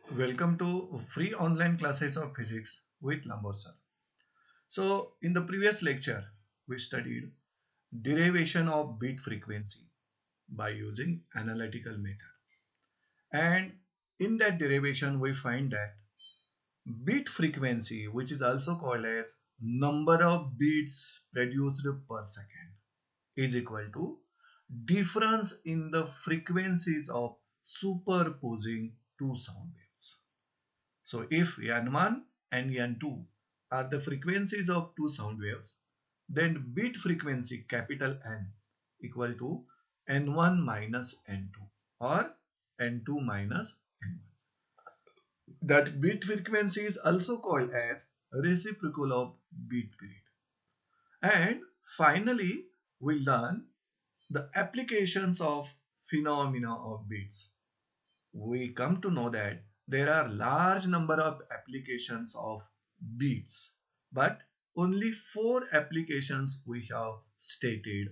Welcome to free online classes of physics with Lambor sir. So, in the previous lecture, we studied derivation of bit frequency by using analytical method. And in that derivation, we find that bit frequency, which is also called as number of bits produced per second, is equal to difference in the frequencies of superposing two sound waves. So if N1 and N2 are the frequencies of two sound waves, then bit frequency capital N equal to N1 minus N2 or N2 minus N1. That bit frequency is also called as reciprocal of bit period. And finally, we learn the applications of phenomena of bits. We come to know that there are large number of applications of beats, but only 4 applications we have stated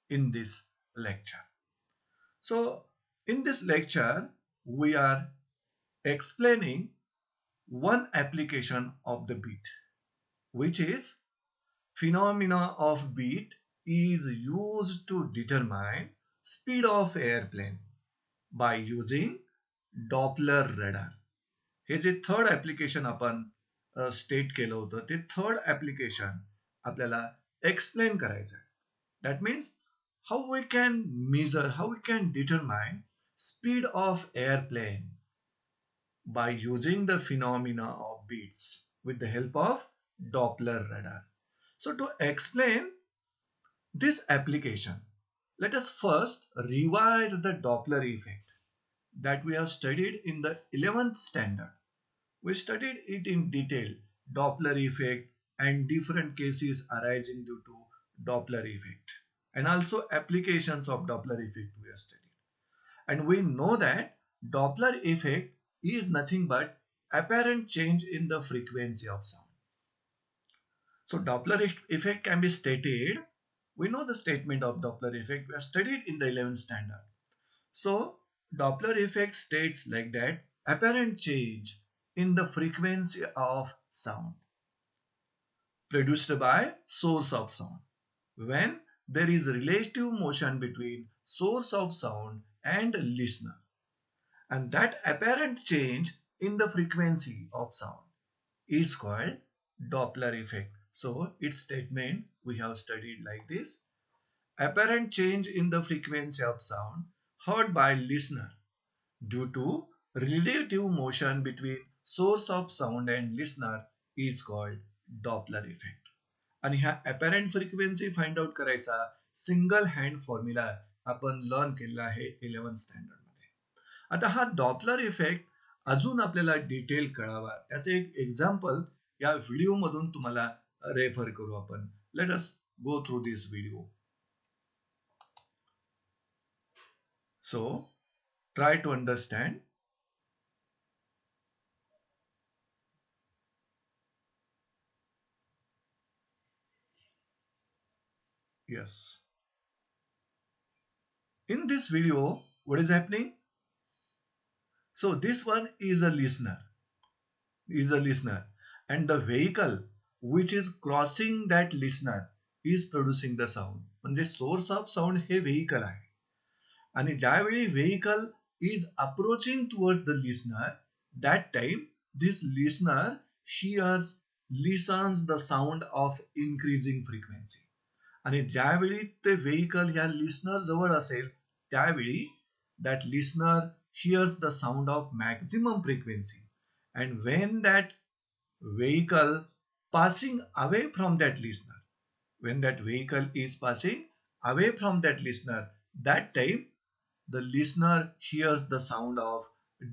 in this lecture. So in this lecture we are explaining one application of the beat, which is phenomena of beat is used to determine speed of airplane by using Doppler radar. हे जे third application आपण state केलं होतं ते third application आपल्याला explain करायचं आहे. That means how we can measure, how we can determine speed of airplane by using the phenomena of beats with the help of Doppler radar. So to explain this application, let us first revise the Doppler effect that we have studied in the 11th standard. We studied it in detail, Doppler effect and different cases arising due to Doppler effect, and also applications of Doppler effect we have studied. And we know that Doppler effect is nothing but apparent change in the frequency of sound. So Doppler effect can be stated. We know the statement of Doppler effect. We have studied in the 11th standard. So Doppler effect states like that: apparent change in the frequency of sound produced by source of sound when there is relative motion between source of sound and listener, and that apparent change in the frequency of sound is called Doppler effect. So its statement we have studied like this: apparent change in the frequency of sound heard by listener due to relative motion between source of sound and listener is called Doppler effect. आणि ह्या apparent frequency find out करायचा single hand formula आपण learn केलेला आहे 11th standard मध्ये. आता हा Doppler effect अजून आपल्याला डिटेल कळावा त्याचे एक एक्झाम्पल या व्हिडिओ मधून तुम्हाला रेफर करू आपण. Let us go through this video. So try to understand. Yes. In this video, what is happening? So this one is a listener, and the vehicle which is crossing that listener is producing the sound. म्हणजे source of sound हे vehicle आहे. आणि ज्यावेळी vehicle is approaching towards the listener, that time this listener listens the sound of increasing frequency. आणि ज्यावेळी ते vehicle ह्या listener जवळ असेल त्यावेळी that listener heirs the sound of maximum frequency, and Wien that vehicle passing away from that listener, when that vehicle is passing away from that listener, that time the listener hears the sound of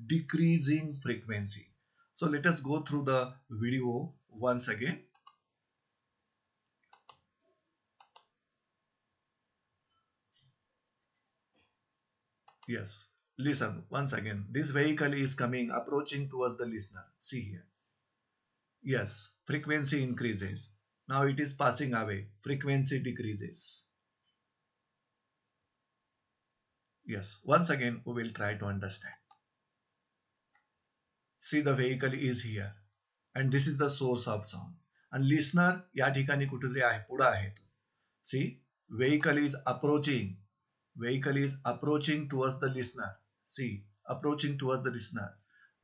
decreasing frequency. So let us go through the video once again. Yes, listen once again. This vehicle is coming, approaching towards the listener. See here. Yes, frequency increases. Now it is passing away. Frequency decreases. Yes, once again we will try to understand. See the vehicle is here and this is the source of sound. आणि listener या ठिकाणी कुठेतरी आहे, पुढे आहे तो. See, vehicle is approaching. Vehicle is approaching towards the listener. See, approaching towards the listener.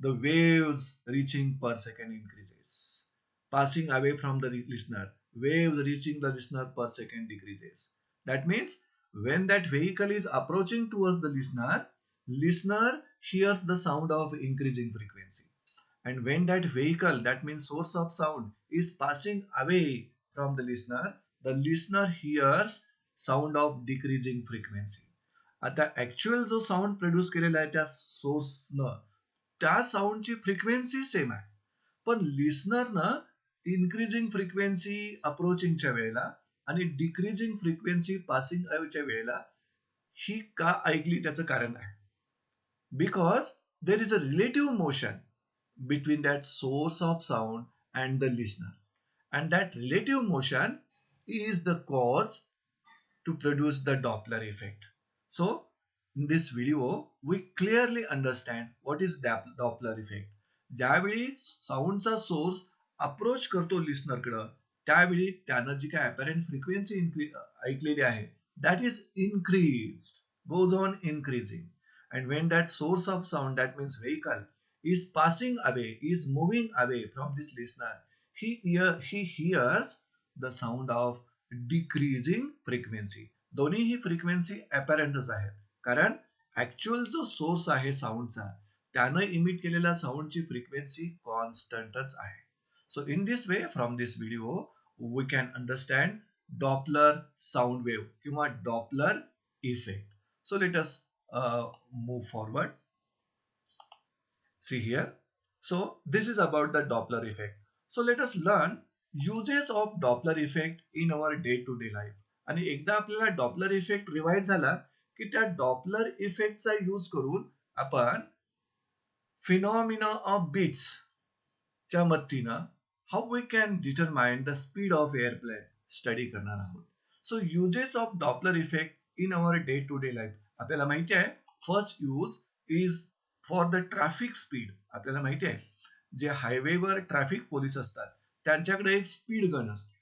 The waves reaching per second increases. Passing away from the listener. Waves reaching the listener per second decreases. That means when that vehicle is approaching towards the listener, listener hears the sound of increasing frequency. And when that vehicle, that means source of sound, is passing away from the listener hears sound of decreasing frequency. आता actual जो sound produce केलेला आहे त्या सोर्सनं, त्या साऊंडची frequency same आहे, पण लिस्नरनं increasing frequency अप्रोचिंगच्या वेळेला आणि डिक्रीजिंग फ्रिक्वेन्सी पासिंग अवेच्या वेळेला ही का ऐकली त्याचं कारण आहे. Because there is a relative motion between that source of sound and the listener, and that relative motion is the cause to produce the Doppler effect. So in this video we clearly understand what is Doppler effect. ज्यावेळी साऊंडचा source approach करतो listener कडे, त्यावेळी त्यानं जी काय अपॅरंट frequency ऐकलेली आहे that is increased, goes on increasing, and when that source of sound, that means vehicle, is passing away, is moving away from this listener, he hears the sound of decreasing frequency. दोन्ही ही frequency अपॅरंटच आहेत, कारण actual जो source आहे साऊंडचा त्यानं emit केलेल्या साऊंडची frequency कॉन्स्टंटच आहे. So in this way, from this video we can understand Doppler sound wave किंवा Doppler effect. So let us move forward. See here. So this is about the Doppler effect. So let us learn uses of Doppler effect in our day-to-day life. आणि एकदा आपल्याला Doppler effect revise झाला की त्या Doppler इफेक्टचा use करून आपण phenomena of beats च्या मदतीनं how we can determine the speed of airplane study करणार आहोत. So uses of Doppler effect in our day to day life. आपल्याला माहिती आहे first use is for the traffic speed. आपल्याला माहिती आहे जे हायवेवर ट्रॅफिक पोलीस असतात त्यांच्याकडे एक स्पीड गन असते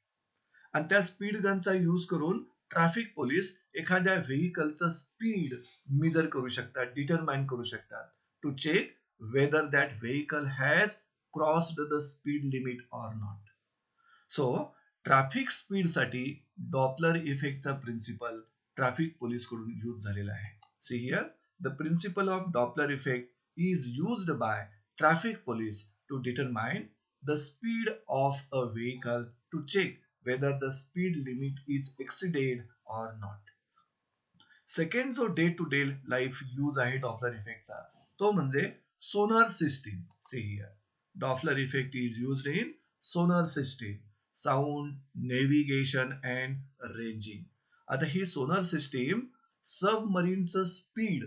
आणि त्या स्पीड गनचा यूज करून ट्रॅफिक पोलीस एखाद्या व्हेकलचं स्पीड मेजर करू शकतात, डिटरमाइन करू शकतात to check whether that vehicle has crossed the speed limit or not. So traffic speed साठी डॉपलर इफेक्टचा प्रिन्सिपल ट्रॅफिक पोलीस कडून यूज झालेला आहे. See here, the principle of Doppler effect is used by traffic police to determine the speed of a vehicle to check whether the speed limit is exceeded or not. Second जो day to day life use आहे Doppler इफेक्टचा तो म्हणजे sonar system. See here, Doppler effect is used in sonar system, sound, navigation and ranging. आता ही sonar system सबमरीनचं speed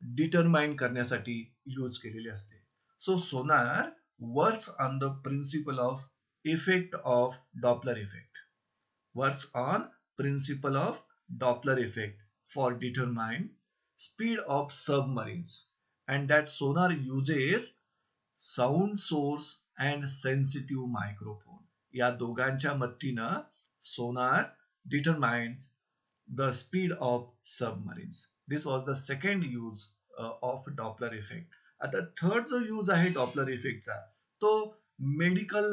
determine करण्यासाठी use केलेली असते. So sonar works on the principle of effect of Doppler effect, works on principle of Doppler effect for determine speed of submarines, and that sonar uses sound source and sensitive microphone. या दोघांच्या मदतीनं सोनार determines the speed of submarines. This was the second use of Doppler effect. आता third जो use आहे Doppler इफेक्टचा तो medical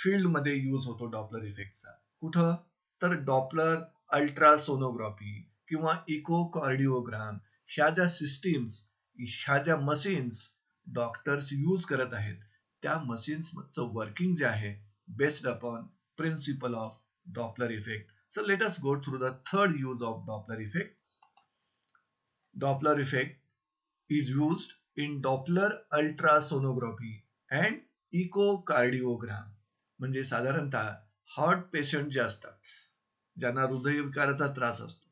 field मध्ये use होतो डॉपलर इफेक्टचा. कुठं तर डॉपलर अल्ट्रासोनोग्राफी किंवा इकोकार्डिओग्राम ह्या ज्या सिस्टीम्स, ह्या ज्या मशीन्स डॉक्टर्स यूज करत आहेत त्या मशीन्सचं वर्किंग जे आहे based upon principle of Doppler effect. So let us go through the third use of Doppler effect. Doppler effect is used in Doppler ultrasonography and echocardiogram. म्हणजे साधारणतः heart patient जे असतात, ज्यांना हृदयविकाराचा त्रास असतो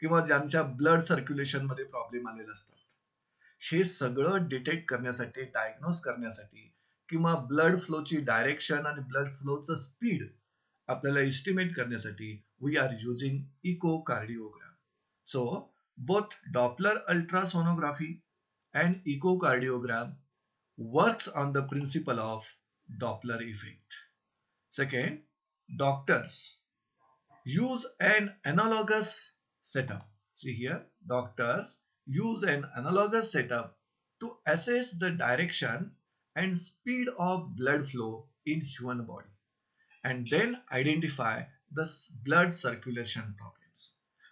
किंवा ज्यांच्या ब्लड सर्क्युलेशन मध्ये प्रॉब्लेम आलेला असतात, हे सगळं डिटेक्ट करण्यासाठी, डायग्नोज करण्यासाठी किंवा ब्लड फ्लोची डायरेक्शन आणि ब्लड फ्लोचं स्पीड आपल्याला एस्टिमेट करण्यासाठी we are using echocardiogram. So both Doppler ultrasonography and echocardiogram works on the principle of Doppler effect. Second, doctors use an analogous setup. See here, doctors use an analogous setup to assess the direction and speed of blood flow in human body and then identify the blood circulation problems.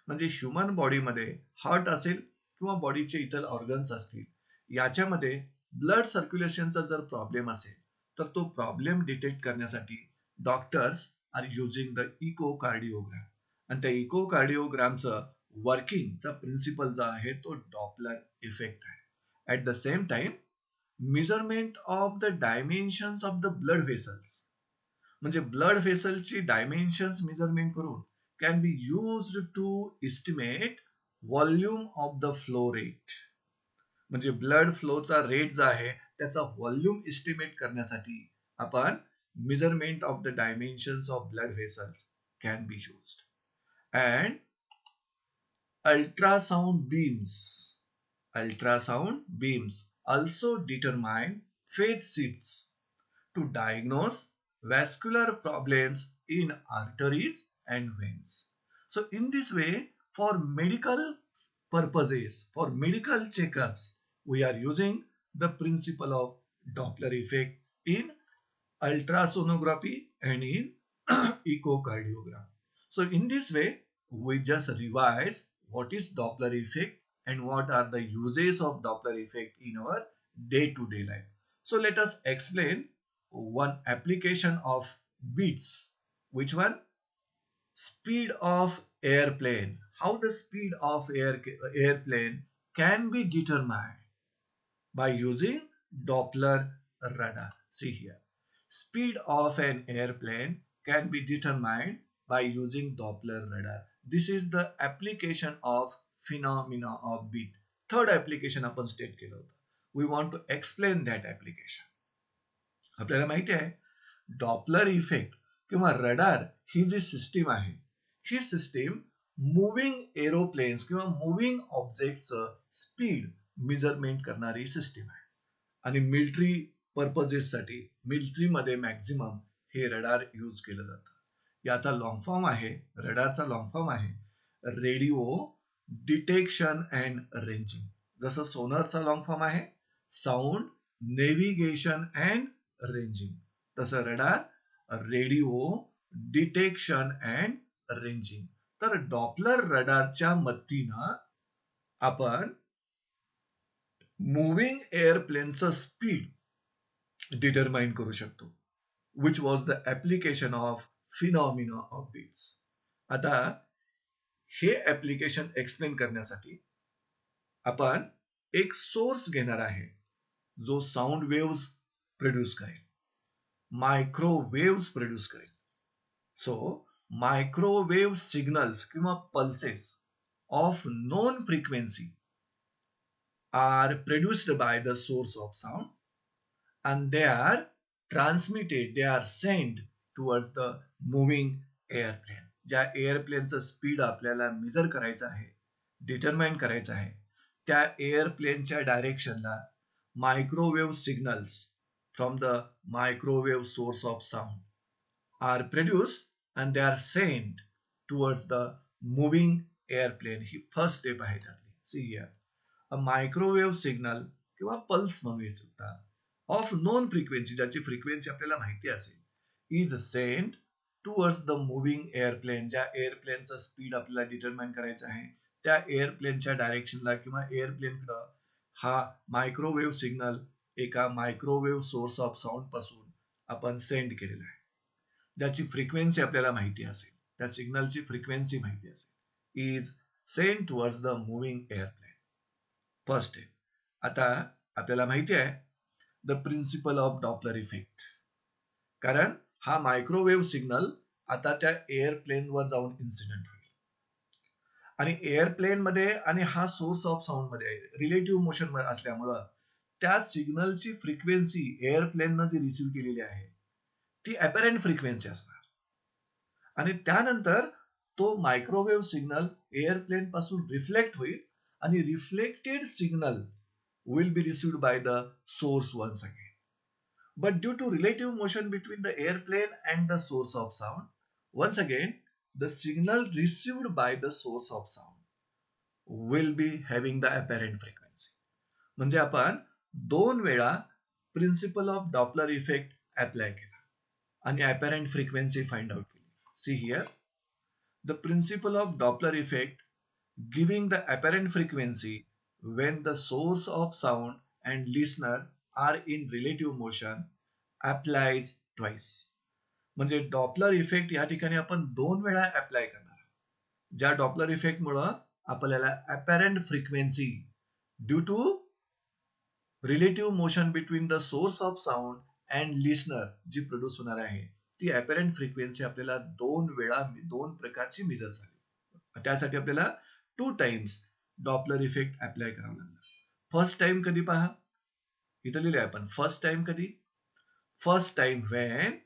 म्हणजे human बॉडीमध्ये heart असेल किंवा बॉडीचे इतर organs असतील, याच्यामध्ये blood सर्क्युलेशनचा जर problem असेल तर तो प्रॉब्लेम डिटेक्ट करण्यासाठी doctors are using the echocardiogram. आणि त्या इकोकार्डिओग्रामचं वर्किंगचा प्रिन्सिपल जो आहे तो डॉपलर इफेक्ट आहे. At the same time measurement of the dimensions of the blood vessels, म्हणजे ब्लड व्हेसलची डायमेन्शन्स मेजरमेंट करून can be used to estimate volume of the flow rate. म्हणजे ब्लड फ्लोचा रेट जो आहे त्याचा व्हॉल्यूम एस्टिमेट करण्यासाठी आपण measurement of the dimensions of blood vessels can be used. And ultrasound beams also determine phase shifts to diagnose vascular problems in arteries and veins. So in this way, for medical purposes, for medical checkups, we are using the principle of Doppler effect in ultrasonography and in echocardiogram. So in this way, we just revise what is Doppler effect and what are the uses of Doppler effect in our day-to-day life. So let us explain one application of beats. Which one? Speed of airplane. How the speed of airplane can be determined by using Doppler radar. See here. Speed of an airplane can be determined by using Doppler radar. This is the application of phenomena of beat. Third application आपण state केलं होतं. We want to explain that application. आपल्याला माहिती आहे Doppler effect किंवा radar ही जी system आहे, ही system moving aeroplanes किंवा moving ऑब्जेक्टचं speed measurement करणारी सिस्टीम आहे. आणि मिलिटरी पर्पजेससाठी मिलिटरीमध्ये मॅक्झिमम हे रडार यूज केलं जातं. याचा लॉंग फॉर्म आहे, रडारचा लॉंग फॉर्म आहे रेडिओ डिटेक्शन अँड रेंजिंग. जसं सोनरचा लॉंग फॉर्म आहे साऊंड नेव्हिगेशन अँड रेंजिंग, तसं radar radio detection and ranging. तर डॉपलर रडारच्या मदतीनं आपण मुव्हिंग एअरप्लेनचं स्पीड डिटरमाइन करू शकतो. Which was the application of phenomena of beats. आता हे ऍप्लिकेशन एक्सप्लेन करण्यासाठी आपण एक सोर्स घेणार आहे जो साऊंड वेव्स प्रोड्यूस करेल, मायक्रोवेव्स प्रोड्यूस करेल. सो मायक्रोवेव्ह सिग्नल्स किंवा pulses of known frequency are produced by the source of sound and they are transmitted, they are sent towards the moving airplane. ज्या एअरप्लेनचं स्पीड आपल्याला major करायचं आहे, determine करायचं आहे, त्या एअरप्लेनच्या डायरेक्शनला microwave signals from the microwave source of sound are produced and they are sent towards the moving airplane. ही फर्स्ट स्टेप आहे त्यातली. See here. A microwave signal किंवा पल्स म्हणू शकता ऑफ नोन फ्रिक्वेन्सी, ज्याची फ्रिक्वेन्सी आपल्याला माहिती असेल, is sent towards the moving airplane. ज्या एअरप्लेनचा स्पीड आपल्याला डिटरमाइन करायचं आहे त्या एअरप्लेनच्या डायरेक्शनला किंवा एअरप्लेनकडं हा मायक्रोवेव्ह सिग्नल एका मायक्रोवेव्ह सोर्स ऑफ साऊंड पासून आपण सेंड केलेला आहे. ज्याची फ्रिक्वेन्सी आपल्याला माहिती असेल, त्या सिग्नलची फ्रिक्वेन्सी माहिती असेल, is sent towards the moving airplane. First आहे. आता आपल्याला माहिती आहे the principle of Doppler effect, कारण हा मायक्रोवेव्ह सिग्नल आता त्या एअरप्लेन वर जाऊन इन्सिडेंट होईल आणि एअरप्लेन मध्ये आणि हा सोर्स ऑफ साऊंड मध्ये रिलेटिव्ह मोशन असल्यामुळं त्या सिग्नलची फ्रिक्वेन्सी एअरप्लेननं जी रिसिव्ह केलेली आहे ती अपॅरंट फ्रिक्वेन्सी असणार आणि त्यानंतर तो मायक्रोवेव्ह सिग्नल एअरप्लेन पासून रिफ्लेक्ट होईल आणि reflected signal will be received by the source once again. But due to relative motion between the airplane and the source of sound, once again, the signal received by the source of sound will be having the apparent frequency. म्हणजे आपण दोन वेळा principle of Doppler effect apply केला आणि apparent frequency find out केली. See here, the principle of Doppler effect giving the apparent frequency when the source of sound and listener are in relative motion applies twice. म्हणजे Doppler effect या ठिकाणी आपण दोन वेळा apply करणार. ज्या Doppler effect मुळे आपल्याला apparent frequency due to relative motion between the source of sound and listener जी प्रोड्यूस होणार आहे ती अपॅरंट फ्रिक्वेन्सी आपल्याला दोन प्रकारची मेजर झाली. त्यासाठी आपल्याला 2 टाइम्स डॉपलर इफेक्ट अप्लाय करावा लागणार. फर्स्ट टाइम कधी पहा, इथं लिहिले आपण फर्स्ट टाइम कधी, first time when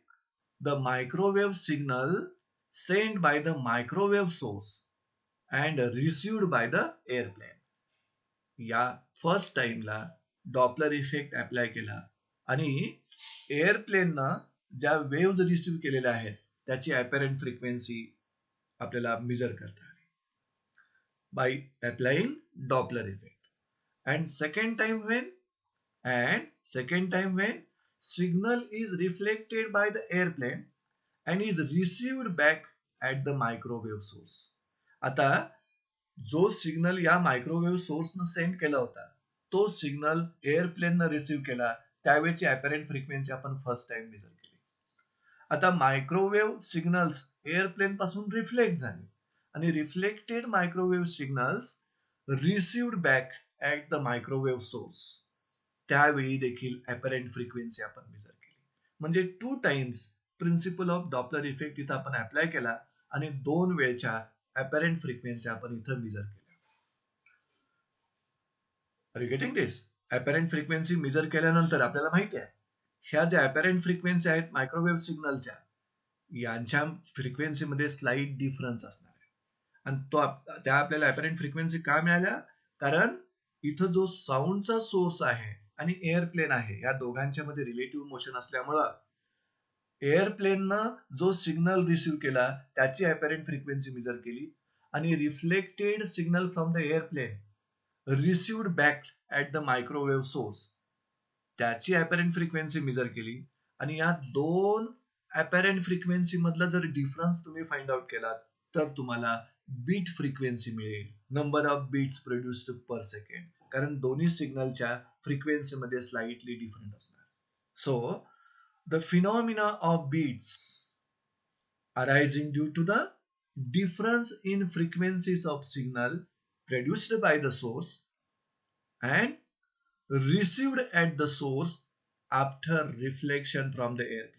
the microwave signal sent by the microwave source and received by the airplane. या फर्स्ट टाइमला डॉपलर इफेक्ट अप्लाय केला आणि एअरप्लेननं ज्या वेव्ज रिसीव्ह केलेल्या आहेत त्याची अपॅरंट फ्रिक्वेन्सी आपल्याला मेजर करता आली by applying Doppler effect. And second time when signal is reflected by the airplane and is received back at the microwave source. आता जो सिग्नल या मायक्रोवेव्ह सोर्सनं सेंड केला होता तो सिग्नल एअरप्लेननं रिसीव्ह केला त्यावेळेची अपॅरंट फ्रिक्वेन्सी आपण फर्स्ट टाइम मेजर केली. आता मायक्रोवेव्ह सिग्नल्स एअरप्लेन पासून रिफ्लेक्ट झाले आणि reflected microwave signals received back at the microwave source त्यावेळी देखील अपॅरंट फ्रिक्वेन्सी आपण मेजर केली. म्हणजे 2 times principle of Doppler effect इथं आपण अप्लाय केला आणि 2 वेळच्या अपॅरंट फ्रिक्वेन्सी आपण इथं मेजर केल्या. Are you getting this? Apparent frequency measure केल्यानंतर आपल्याला माहिती आहे ह्या ज्या अपॅरंट फ्रिक्वेन्सी आहेत मायक्रोवेव्ह सिग्नलच्या यांच्या फ्रिक्वेन्सीमध्ये स्लाइट डिफरन्स असणार आहे आणि त्या आपल्याला अपॅरंट फ्रिक्वेन्सी का मिळाल्या? कारण इथं जो साऊंडचा सोर्स आहे आणि एअरप्लेन आहे या दोघांच्या मध्ये रिलेटिव्ह मोशन असल्यामुळं एअरप्लेननं जो सिग्नल रिसीव्ह केला त्याची अपॅरंट फ्रिक्वेन्सी मेजर केली आणि reflected signal from the airplane received back at the microwave source त्याची अपॅरंट फ्रिक्वेन्सी मेजर केली आणि या दोन अपॅरंट फ्रिक्वेन्सी मधला जर डिफरन्स तुम्ही फाइंड आउट केलात तर तुम्हाला बीट फ्रिक्वेन्सी मिळेल, number of beats produced per second, कारण दोन्ही सिग्नलच्या फ्रिक्वेन्सी मध्ये स्लाइटली डिफरंट असणार. So the phenomena of beats arising due to the difference in frequencies of signal produced by the source and received at the source after reflection from the airplane.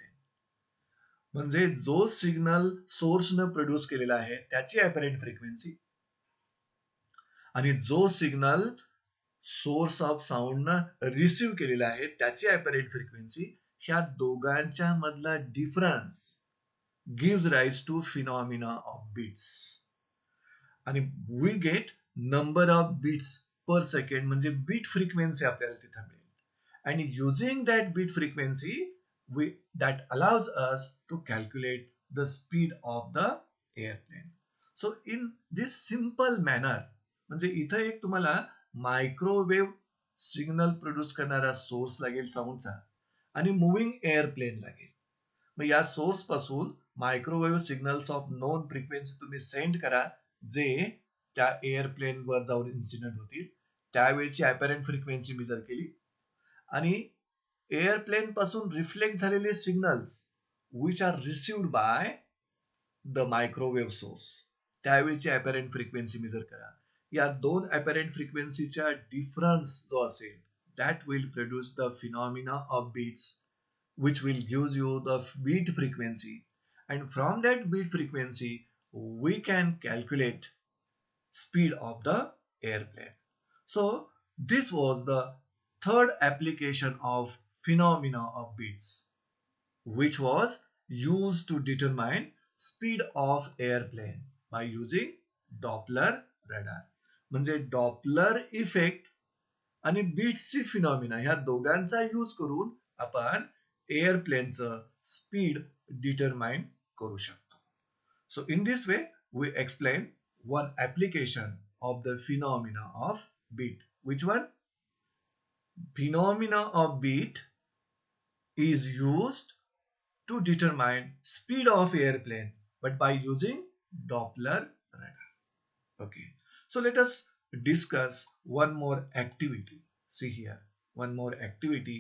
म्हणजे जो signal सोर्सनं produce केलेला आहे त्याची apparent frequency आणि जो signal source of साऊंडनं receive केलेला आहे त्याची अपॅरंट फ्रिक्वेन्सी ह्या दोघांच्या मधला difference gives rise to phenomena of beats आणि we get number of beats per second म्हणजे बीट फ्रिक्वेन्सी आपल्याला तिथे मिळेल आणि using that beat frequency that allows us to calculate the speed of the airplane. So in this simple manner म्हणजे इथं एक तुम्हाला मायक्रोवेव्ह सिग्नल प्रोड्यूस करणारा सोर्स लागेल साऊंडचा आणि मुव्हिंग एअरप्लेन लागेल. मग या सोर्स पासून microwave signals of known frequency तुम्ही सेंड करा जे त्या एअरप्लेन वर जाऊन इन्सिडेंट होतील त्यावेळची अपॅरंट फ्रिक्वेन्सी मेजर केली आणि एअरप्लेन पासून रिफ्लेक्ट झालेले signals which are received by the microwave source त्यावेळची अपॅरंट फ्रिक्वेन्सी मेजर करा. या दोन अपॅरंट फ्रिक्वेन्सीच्या डिफरन्स जो असेल that will produce the phenomena of beats which will give you the beat frequency and from that beat frequency we can calculate speed of the airplane. So this was the third application of phenomena of beats which was used to determine speed of airplane by using Doppler radar. म्हणजे Doppler effect आणि बीट्सची phenomena ह्या दोघांचा use करून आपण एअरप्लेनचं speed determine करू शकतो. So in this way we explain one application of the phenomena of beat. Which one? Phenomena of beat is used to determine speed of airplane, but by using Doppler radar. Okay, so let us discuss one more activity. See here, one more activity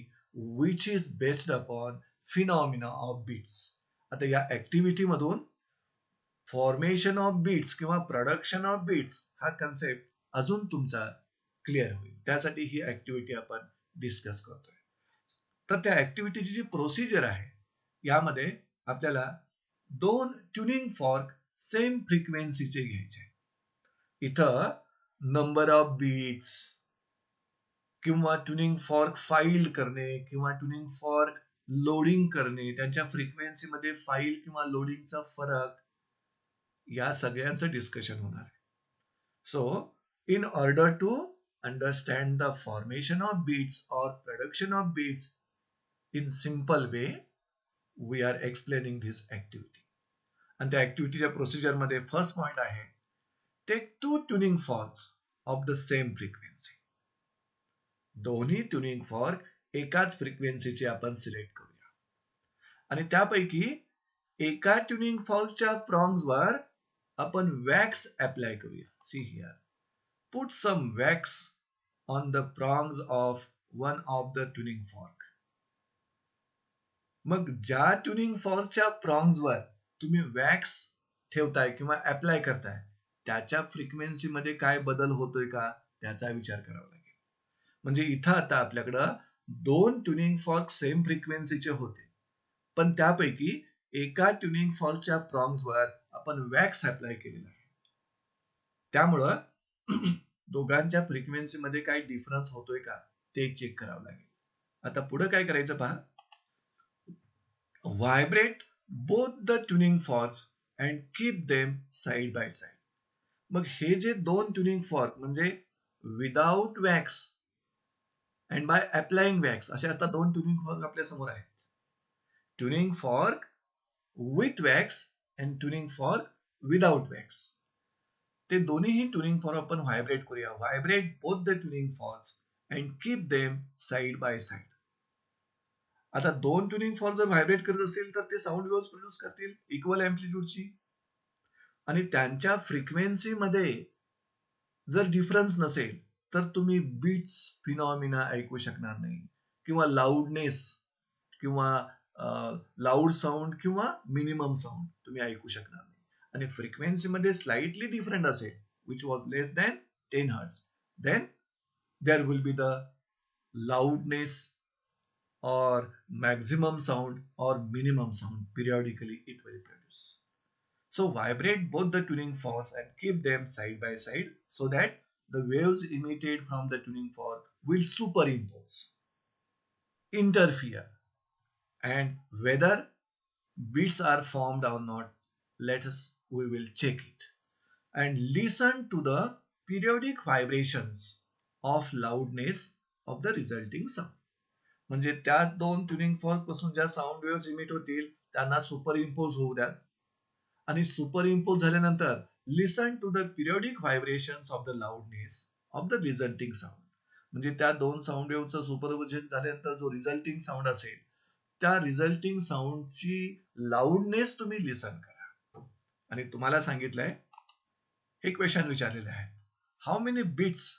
which is based upon phenomena of beats. आता या activity मधून formation of beats किंवा production of beats हा concept अजून तुमचा clear होईल, त्यासाठी ही activity आपण डिस्कस करतोय. तर त्या ऍक्टिव्हिटीची जी प्रोसिजर आहे यामध्ये आपल्याला दोन ट्युनिंग फॉर्क सेम फ्रिक्वेन्सीचे घ्यायचे. इथं नंबर ऑफ बीट्स किंवा ट्युनिंग फॉर्क फाईल करणे किंवा ट्युनिंग फॉर्क लोडिंग करणे, त्यांच्या फ्रिक्वेन्सीमध्ये फाईल किंवा लोडिंगचा फरक, या सगळ्यांचं डिस्कशन होणार आहे. So in order to understand the formation of beats or production of beats in simple way we are explaining this activity. आणि त्या ऍक्टिव्हिटीच्या प्रोसिजरमध्ये फर्स्ट पॉइंट आहे, take two tuning forks of the same frequency. दोन्ही tuning fork एकाच फ्रिक्वेन्सीचे आपण select करूया आणि त्यापैकी एका ट्युनिंग फॉर्कच्या प्रॉंग्सवर आपण वॅक्स अप्लाय करूया. See here, put some wax on the prongs of one of the tuning fork. मग ज्या ट्युनिंग फॉर्कच्या प्रॉंग्सवर तुम्ही वॅक्स ठेवताय किंवा अप्लाय करताय त्याच्या फ्रिक्वेन्सी मध्ये काय बदल होतोय का त्याचा विचार करावा लागेल. म्हणजे इथं आता आपल्याकडं दोन ट्युनिंग फॉर्क सेम फ्रिक्वेन्सीचे होते, पण त्यापैकी एका ट्युनिंग फॉर्कच्या प्रॉंग्सवर आपण वॅक्स अप्लाय केलेला आहे. त्यामुळं दोघांच्या फ्रिक्वेन्सी मध्ये काय डिफरन्स होतोय का ते चेक करावं लागेल. आता पुढे काय करायचं पहा, vibrate both the tuning forex and keep them side by side. मग हे जे दोन ट्युनिंग फॉर्क म्हणजे without wax and by applying wax असे आता दोन ट्युनिंग फॉर्क आपल्या समोर आहेत. Tuning fork with wax and tuning fork without wax. ते दोन्हीही ट्युनिंग फॉर्क आपण व्हायब्रेट करूया. Vibrate both the tuning forex and keep them side by side. आता दोन ट्युनिंग फॉर्क जर व्हायब्रेट करत असतील तर ते साऊंड वेव्हज प्रोड्यूस करतील इक्वल अँप्लिट्यूडची, आणि त्यांच्या फ्रिक्वेन्सी मध्ये जर डिफरन्स नसेल तर तुम्ही बीट्स फिनॉमिना ऐकू शकणार नाही किंवा लाऊडनेस किंवा लाऊड साऊंड किंवा मिनिमम साऊंड तुम्ही ऐकू शकणार नाही. आणि फ्रिक्वेन्सी मध्ये स्लाइटली डिफरंट असेल which was less than 10 hertz, then there will be the loudness or maximum sound or minimum sound periodically it will produce. So vibrate both the tuning forks and keep them side by side so that the waves emitted from the tuning fork will superimpose, interfere, and whether beats are formed or not, we will check it and listen to the periodic vibrations of loudness of the resulting sound. म्हणजे त्या दोन tuning fork पासून ज्या sound waves emit होतील त्यांना super impose होऊ द्या आणि सुपर इम्पोज झाल्यानंतर listen to the periodic vibrations of the loudness of the resulting sound. म्हणजे त्या दोन साऊंड वेव्हचं सुपरपोजिशन झाल्यानंतर जो रिझल्टिंग साऊंड असेल त्या रिझल्टिंग साऊंडची लाऊडनेस तुम्ही लिसन करा. आणि तुम्हाला सांगितलंय, हे क्वेश्चन विचारलेले आहे, how many beats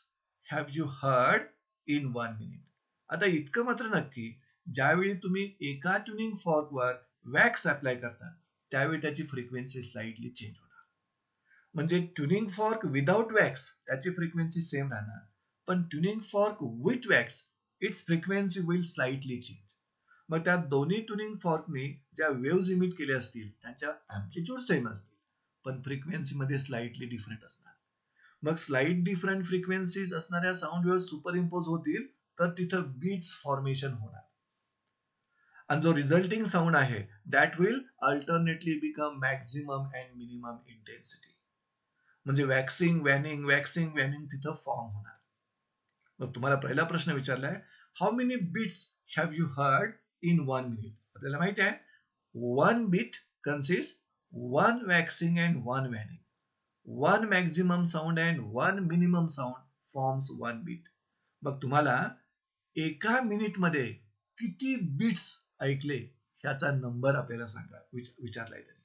have you heard in 1 minute. आता इतकं मात्र नक्की, ज्यावेळी तुम्ही एका ट्युनिंग फॉर्कवर वॅक्स अप्लाय करता त्यावेळी त्याची फ्रिक्वेन्सी स्लाइटली चेंज होणार. म्हणजे ट्युनिंग फॉर्क विदाउट वॅक्स त्याची फ्रिक्वेन्सी सेम राहणार, पण tuning fork with wax it's frequency will slightly change. मग त्या दोन्ही ट्युनिंग फॉर्कने ज्या वेव्हज इमिट केल्या असतील त्यांच्या अँप्लिट्यूड सेम असतील पण फ्रिक्वेन्सी मध्ये स्लाइटली डिफरंट असणार. मग स्लाइट डिफरंट फ्रिक्वेन्सीज असणाऱ्या साऊंड वेव्ह सुपर इम्पोज होतील तर तिथं बीट्स फॉर्मेशन होणार. आणि जो रिझल्टिंग साऊंड आहे that will alternately become maximum and minimum intensity. म्हणजे वॅक्सिंग वॅनिंग तिथं फॉर्म होणार. मग तुम्हाला पहिला प्रश्न विचारलाय, how many beats have you heard in 1 minute. आपल्याला माहिती आहे 1 beat consist 1 waxing and 1 waning. 1 maximum sound and 1 minimum sound forms 1 bit. मग तुम्हाला एका मिनिट मध्ये किती बीट्स ऐकले ह्याचा नंबर आपल्याला सांगा विचारलाय त्यांनी.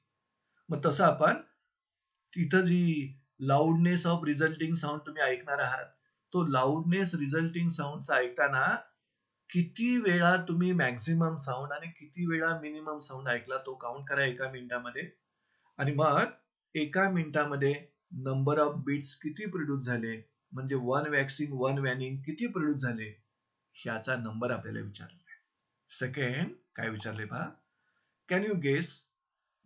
मग तसं आपण तिथं जी लाऊडनेस ऑफ रिझल्टिंग साऊंड तुम्ही ऐकणार आहात, तो लाऊडनेस रिझल्टिंग साऊंडचा ऐकताना किती वेळा तुम्ही मॅक्झिमम साऊंड आणि किती वेळा मिनिमम साऊंड ऐकला तो काउंट करा एका मिनिटामध्ये. आणि मग एका मिनिटामध्ये नंबर ऑफ बीट्स किती प्रोड्यूस झाले, म्हणजे 1 वॅक्सिंग 1 वॅनिंग किती प्रोड्यूस झाले ह्याचा नंबर आपल्याला विचारला. सेकंड काय विचारले पहा, can you guess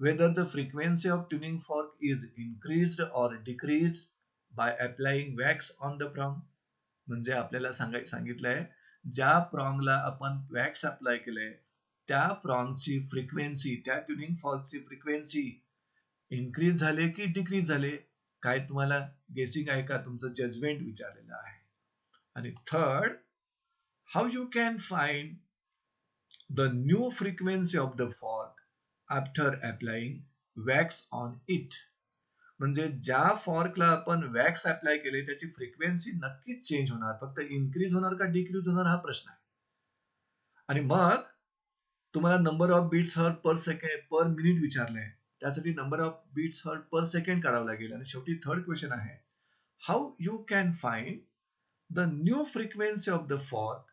whether the frequency of tuning fork is increased or decreased by applying wax on the prong. म्हणजे आपल्याला सांगितलंय ज्या प्रॉंगला आपण वॅक्स अप्लाय केलंय त्या प्रॉंगची फ्रिक्वेन्सी, त्या ट्युनिंग फॉर्कची फ्रिक्वेन्सी इन्क्रीज झाले की डिक्रीज झाले, काय तुम्हाला गेसिंग आहे का, तुमचं जजमेंट विचारलेलं आहे. आणि third, how you can find the new frequency of the fork after applying wax on it. म्हणजे ज्या फॉर्कला आपण वॅक्स अप्लाय केले त्याची फ्रिक्वेन्सी नक्कीच चेंज होणार, फक्त इन्क्रीज होणार का डिक्रीज होणार हा प्रश्न आहे. आणि मग तुम्हाला number of beats heard per second per minute विचारलंय, त्यासाठी number of beats heard per second काढावं लागेल. आणि शेवटी थर्ड क्वेश्चन आहे, how you can find the new frequency of the fork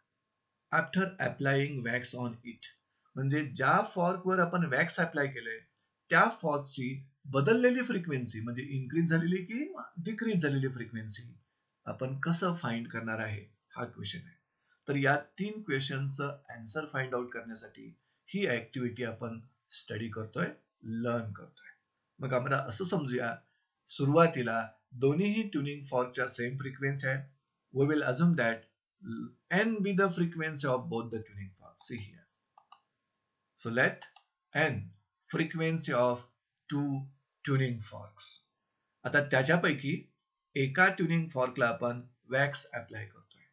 after applying wax on it. म्हणजे ज्या फॉर्कवर आपण वॅक्स अप्लाय केलंय त्या फॉर्कची बदललेली फ्रिक्वेन्सी, म्हणजे इन्क्रीज झालेली की डिक्रीज झालेली फ्रिक्वेन्सी आपण कसं फाइंड करणार आहे हा क्वेश्चन आहे. तर या 3 क्वेश्चनचं आन्सर फाइंड आउट करण्यासाठी ही ऍक्टिव्हिटी आपण स्टडी करतोय, लर्न करतोय. मग आपण असं समजूया, सुरुवातीला दोन्हीही ट्युनिंग फॉर्कच्या सेम फ्रिक्वेन्सी आहेत. We will assume that n be the frequency of both the tuning forks. See here. So let n frequency of two tuning forks. आता त्याच्यापैकी एका ट्युनिंग फॉर्कला आपण वॅक्स अप्लाय करतोय,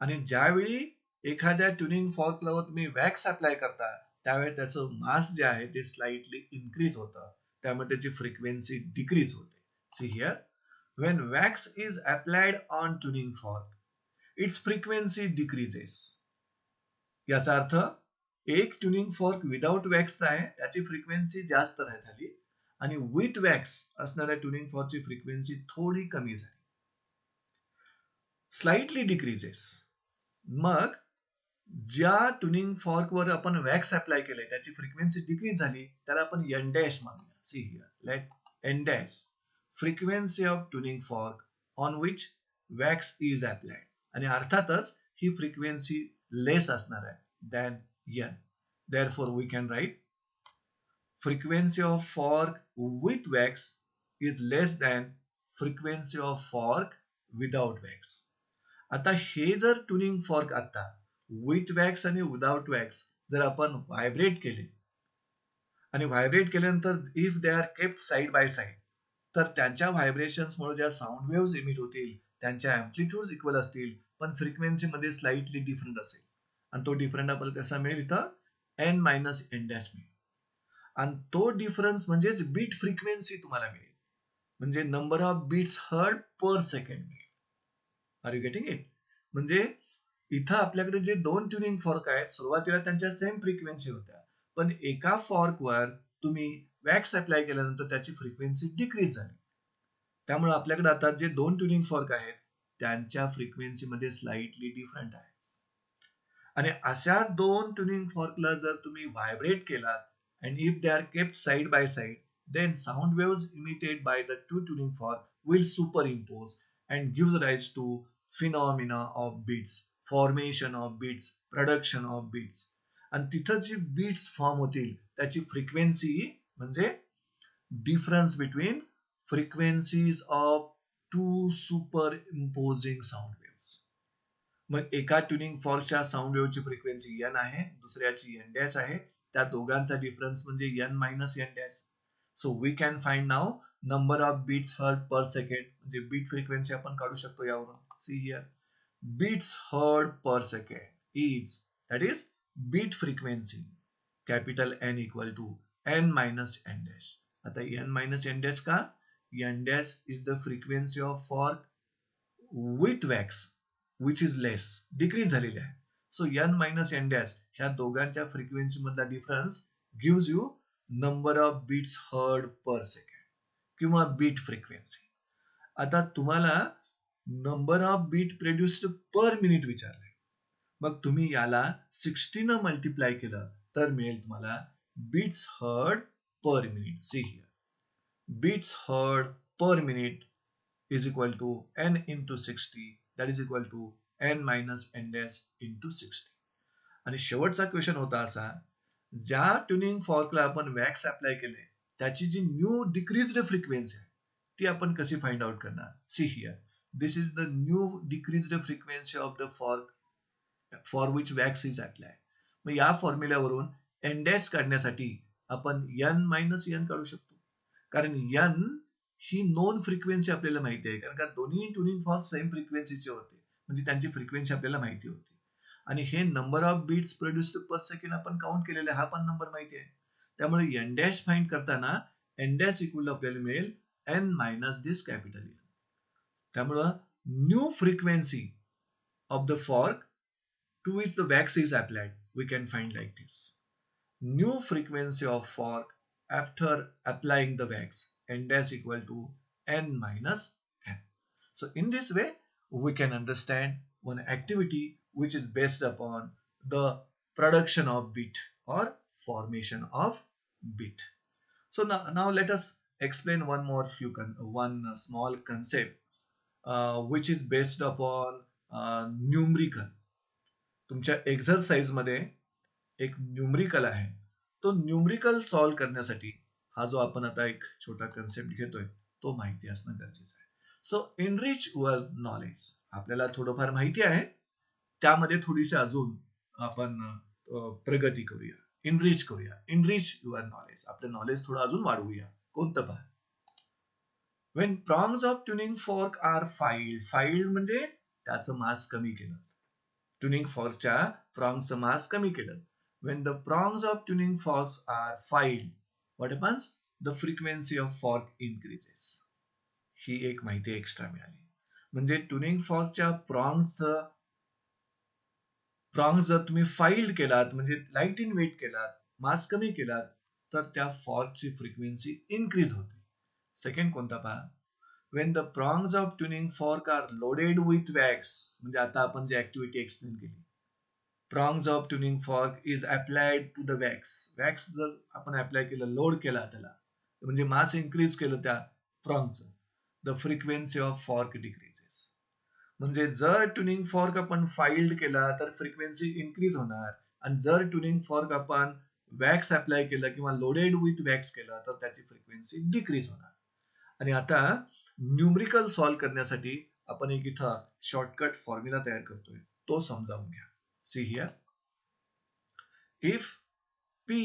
आणि ज्यावेळी एखाद्या ट्युनिंग फॉर्कला तुम्ही वॅक्स अप्लाय करता त्यावेळी त्याचं मास जे आहे ते स्लाइटली इन्क्रीज होतं, त्यामुळे त्याची फ्रिक्वेन्सी डिक्रीज होते. See here, when wax is applied on tuning fork its frequency decreases. याचा अर्थ एक ट्युनिंग फॉर्क विदाउट वॅक्स आहे त्याची फ्रिक्वेन्सी जास्त झाली, आणि विथ वॅक्स असणाऱ्या ट्युनिंग फॉर्कची फ्रिक्वेन्सी थोडी कमी झाली, स्लाइटली डिक्रीजेस. मग ज्या ट्युनिंग फॉर्कवर आपण वॅक्स अप्लाय केलंय त्याची फ्रिक्वेन्सी डिक्रीज झाली त्याला आपण एन डॅश मानूया. See here, let n dash frequency of tuning fork on which wax is applied. आणि अर्थातच ही फ्रिक्वेन्सी लेस असणार आहे than n. Therefore we can write frequency of fork with wax is less than frequency of fork without wax. आता हे जर tuning fork आता with wax आणि विदाउट वॅक्स जर आपण व्हायब्रेट केले, आणि व्हायब्रेट केल्यानंतर if they are kept side by side, तर त्यांच्या व्हायब्रेशन्समुळे ज्या साऊंड वेव्स इमिट होतील त्यांच्या अँप्लिट्यूड इक्वल असतील, पण फ्रिक्वेन्सी मध्ये स्लाइटली डिफरंट असेल. आणि तो डिफरंट आपल्याला कसा मिळेल, इथं n मायनस n डॅश मिळेल. आणि तो डिफरन्स म्हणजेच बीट फ्रिक्वेन्सी तुम्हाला मिळेल, म्हणजे number of beats heard per second मिळेल. Are you getting it? म्हणजे इथं आपल्याकडे जे 2 ट्युनिंग फॉर्क आहेत सुरुवातीला त्यांच्या सेम फ्रिक्वेन्सी होत्या, पण एका फॉर्कवर तुम्ही वॅक्स अप्लाय केल्यानंतर त्याची फ्रिक्वेन्सी डिक्रीज झाली, त्यामुळे आपल्याकडे आता जे 2 ट्युनिंग फॉर्क आहेत त्यांच्या फ्रिक्वेन्सी मध्ये स्लाइटली डिफरंट आहे. आणि अशा 2 ट्युनिंग फॉर्कला जर तुम्ही व्हायब्रेट केलात, and if they are kept side by side, then sound waves emitted by the two tuning fork will superimpose and gives rise to phenomena of beats, formation of beats, production of beats. आणि तिथं जी beats form होतील त्याची frequency म्हणजे difference between frequencies of two superimposing sound waves. मग एका tuning फॉर्कच्या sound वेव्हची frequency n आहे, दुसऱ्याची n डॅश आहे, त्या दोघांचा डिफरन्स म्हणजे n minus n dash. So we can find now number of beats heard per second, म्हणजे बीट फ्रिक्वेन्सी आपण काढू शकतो यावरून. See here, beats heard per second is, that is beat frequency, capital N equal to n minus n dash. आता n minus n dash का? n dash is the frequency of fork with wax which is less, decrease झालेली आहे. So n minus n dash ह्या दोघांच्या frequency मधला difference gives you number of beats heard per second किंवा beat frequency. आता तुम्हाला number of beat produced per minute विचारले, मग तुम्ही याला 60 न मल्टिप्लाय केलं तर मिळेल तुम्हाला beats heard per minute. See here, beats heard per minute is equal to n into 60, that is equal to n minus n dash into 60. आणि शेवटचा क्वेश्चन होता असा, ज्या ट्युनिंग फॉर्कला आपण वॅक्स अप्लाय केले त्याची जी न्यू डिक्रीज्ड फ्रिक्वेन्सी आहे ती आपण कशी फाइंड आउट करणार. See here, this is the new decreased frequency of the fork for which wax is apply. मग या फॉर्म्युल्यावरून एन डॅश काढण्यासाठी आपण n मायनस n काढू शकतो, कारण n ही नोन फ्रिक्वेन्सी आपल्याला माहिती आहे, कारण का दोन्ही ट्युनिंग फॉर्क सेम फ्रिक्वेन्सीचे होते, म्हणजे त्यांची फ्रिक्वेन्सी आपल्याला माहिती होती. आणि हे number of beats produced per second आपण काउंट केलेले, हा पण नंबर माहिती आहे. त्यामुळे एन डॅश फाइंड करताना एन डॅश इक्वल आपल्याला मिळेल n minus this capital n. त्यामुळं new frequency of the fork to which the wax is applied we can find like this. New frequency of fork after applying the wax, n dash equal to n minus n. So in this way we can understand one activity which is based upon the production of bit or formation of bit. So now let us explain one small concept which is based upon numerical. तुमच्या exercise मध्ये एक numerical आहे, तो numerical solve करण्यासाठी हा जो आपण आता एक छोटा कन्सेप्ट घेतोय तो माहिती असणं गरजेचं आहे. सो एनरिच युअर नॉलेज, आपल्याला थोडंफार माहिती आहे, त्यामध्ये थोडीशी अजून आपण प्रगती करूया, एनरिच करूया. एनरिच युअर नॉलेज, आपलं नॉलेज थोडं अजून वाढवूया. कोणतं पहा, when prongs of tuning fork are filed म्हणजे त्याचं मास कमी केलं, ट्युनिंग फॉर्कच्या प्रॉन्गचं मास कमी केलं. When the prongs of tuning forks are filed, what happens? The frequency of fork increases. ही एक माहिती एक्स्ट्रा मिळाली. म्हणजे ट्युनिंग फॉर्कच्या प्रॉन्ग्स जर तुम्ही फाइल्ड केलात, म्हणजे लाईट इन वेट केलात, मास कमी केलात, तर त्या फॉर्कची फ्रिक्वेन्सी इन्क्रीज होते. सेकंड कोणता पहा, when the prongs of tuning fork are loaded with wax, म्हणजे आता आपण जी ऍक्टिव्हिटी एक्सप्लेन केली, prongs of tuning fork is applied to the wax. wax जर आपण अप्लाय केलं, लोड केला त्याला, म्हणजे मास इन्क्रीज केलं त्या प्रॉन्गचं, the frequency of fork decreases. म्हणजे जर ट्युनिंग फॉर्क आपण फाइल्ड केला तर फ्रिक्वेन्सी इन्क्रीज होणार, आणि जर ट्युनिंग फॉर्क आपण वॅक्स अप्लाय केलं किंवा लोडेड विथ वॅक्स केला तर त्याची फ्रिक्वेन्सी डिक्रीज होणार. आणि आता न्यूमरिकल सॉल्व करण्यासाठी आपण एक इथं शॉर्टकट फॉर्म्युला तयार करतोय, तो समजावून घ्या. See here, if P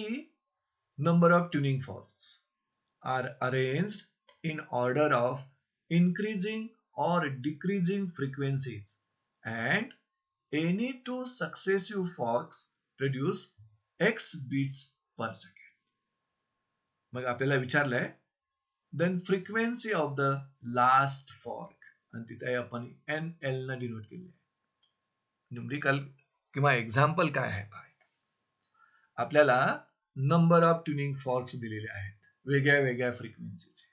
number of tuning forks are arranged in order of increasing or decreasing frequencies and any two successive forks produce x beats per second. मग आपल्याला विचारलंय then frequency of the last fork, आणि तिथे आपण NL न denote केले. Numerical किंवा example काय आहे पहा, आपल्याला नंबर ऑफ ट्युनिंग फॉर्क्स दिलेले आहेत वेगळ्या वेगळ्या फ्रिक्वेन्सीचे,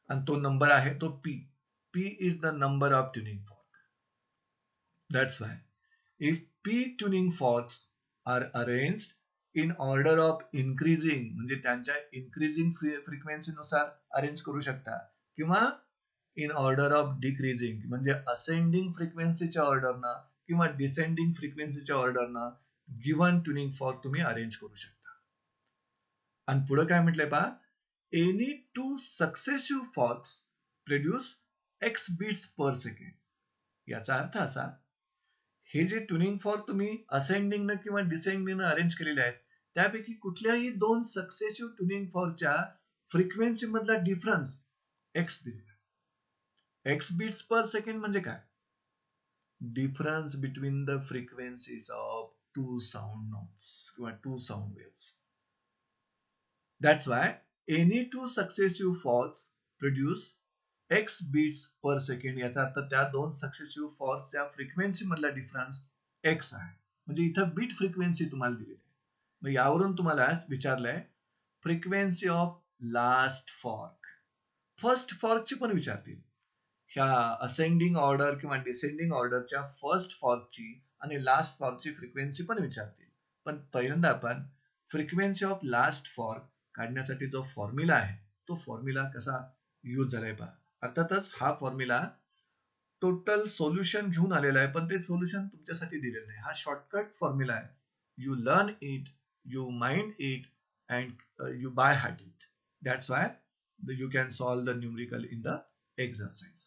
आणि तो नंबर आहे तो P. P is the number of tuning fork. That's why if P tuning forks are arranged in order of increasing, म्हणजे त्यांच्या इन्क्रीजिंग फ्रिक्वेन्सीनुसार अरेंज करू शकता, किंवा इन ऑर्डर ऑफ डिक्रीजिंग म्हणजे असेंडिंग फ्रिक्वेन्सीच्या ऑर्डरनं किंवा डिसेंडिंग फ्रिक्वेन्सीच्या ऑर्डरनं गिव्हन ट्युनिंग फॉर्क तुम्ही अरेंज करू शकता. आणि पुढे काय म्हटलंय पहा, any two successive forks produce x beats per second. याचा अर्थ असा, हे जे ट्युनिंग फॉर्क तुम्ही असेंडिंग न किंवा डिसेंडिंग अरेंज केलेले आहेत त्यापैकी कुठल्याही दोन सक्सेसिव्ह ट्युनिंग फॉर्कच्या फ्रिक्वेन्सी मधला डिफरन्स एक्स दिलेला. एक्स बीट्स पर सेकंड म्हणजे काय, difference between the frequencies of two sound notes or two sound waves. That's why any two successive falls produce x beats per second. याचा अर्थ त्या दोन successive फॉल्सच्या frequency मधला difference x आहे. म्हणजे इथं बीट फ्रिक्वेन्सी तुम्हाला दिलेली आहे. मग यावरून तुम्हाला विचारलंय frequency of last fork. First फॉर्कची पण विचारतील. ह्या असेंडिंग ऑर्डर किंवा डिसेंडिंग ऑर्डरच्या फर्स्ट फॉर्कची आणि लास्ट फॉर्कची फ्रिक्वेन्सी पण विचारतील. पण पहिल्यांदा आपण फ्रिक्वेन्सी ऑफ लास्ट फॉर्क काढण्यासाठी जो फॉर्म्युला आहे तो फॉर्म्युला कसा यूज झालाय पहा. अर्थातच हा फॉर्म्युला टोटल सोल्युशन घेऊन आलेला आहे, पण ते सोल्युशन तुमच्यासाठी दिलेलं नाही. हा शॉर्टकट फॉर्म्युला आहे. You learn it, you mind it and you by heart it. That's why you can solve the numerical in the exercise.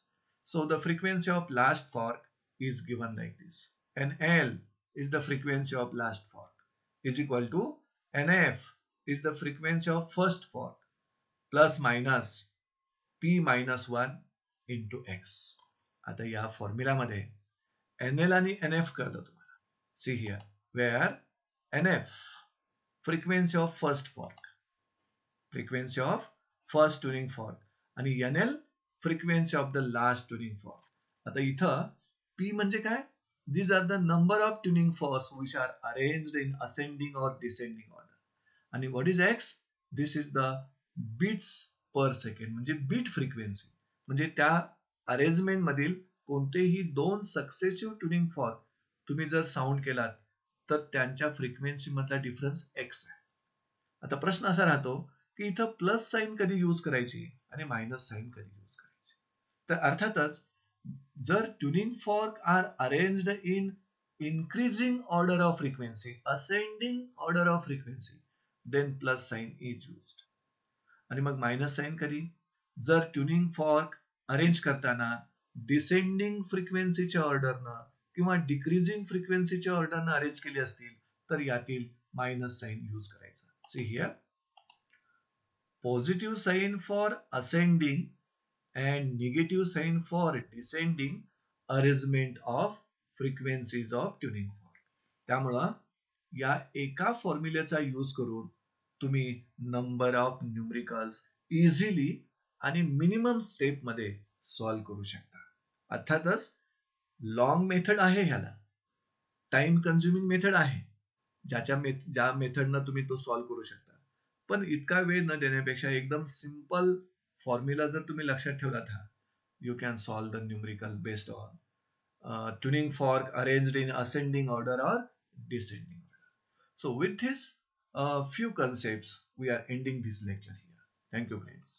So the frequency of last fork is given like this. NL is the frequency of last fork is equal to NF is the frequency of first fork plus minus P minus 1 into X. आता या formula मध्ये NL आणि NF कळलं तुम्हाला. See here where NF frequency of first fork, frequency of first tuning fork आणि NL frequency of the last tuning fork. आता इथं P म्हणजे काय? These are the number of tuning forks which are arranged in ascending or descending order. आणि what is X? This is the beats per second म्हणजे beat frequency. म्हणजे त्या arrangement मधील कोणतेही दोन सक्सेसिव्ह ट्युनिंग फॉर्क तुम्ही जर साऊंड केलात तर त्यांच्या फ्रिक्वेन्सी मधला डिफरन्स X आहे. आता प्रश्न असा राहतो की इथं प्लस साइन कधी यूज करायची आणि मायनस साइन कधी यूज करायची. तर अर्थातच जर tuning fork are arranged in increasing order of frequency, ascending order of frequency, then plus sign is used. आणि मग मायनस साइन कधी? जर ट्युनिंग फॉर्क अरेंज करताना डिसेंडिंग फ्रिक्वेन्सीच्या ऑर्डरनं किंवा डिक्रीजिंग फ्रिक्वेन्सीच्या ऑर्डरनं अरेंज केली असतील तर यातील मायनस साइन यूज करायचं. See here positive sign for ascending and negative sign for descending arrangement of frequencies of tuning fork. त्यामुळं या एका फॉर्म्युल्याचा यूज करून तुम्ही नंबर ऑफ न्यूमरिकल्स इझिली आणि मिनिमम स्टेप मध्ये सॉल्व्ह करू शकता. अर्थातच लॉंग मेथड आहे, ह्याला टाइम कन्झ्युमिंग मेथड आहे, ज्या मेथडनं तुम्ही तो सॉल्व्ह करू शकता. पण इतका वेळ न देण्यापेक्षा एकदम सिंपल फॉर्म्युला जर तुम्ही लक्षात ठेवलात हा, you can solve the numerical based on tuning fork arranged in ascending order or descending order. So with this few concepts, we are ending this lecture here. Thank you, friends.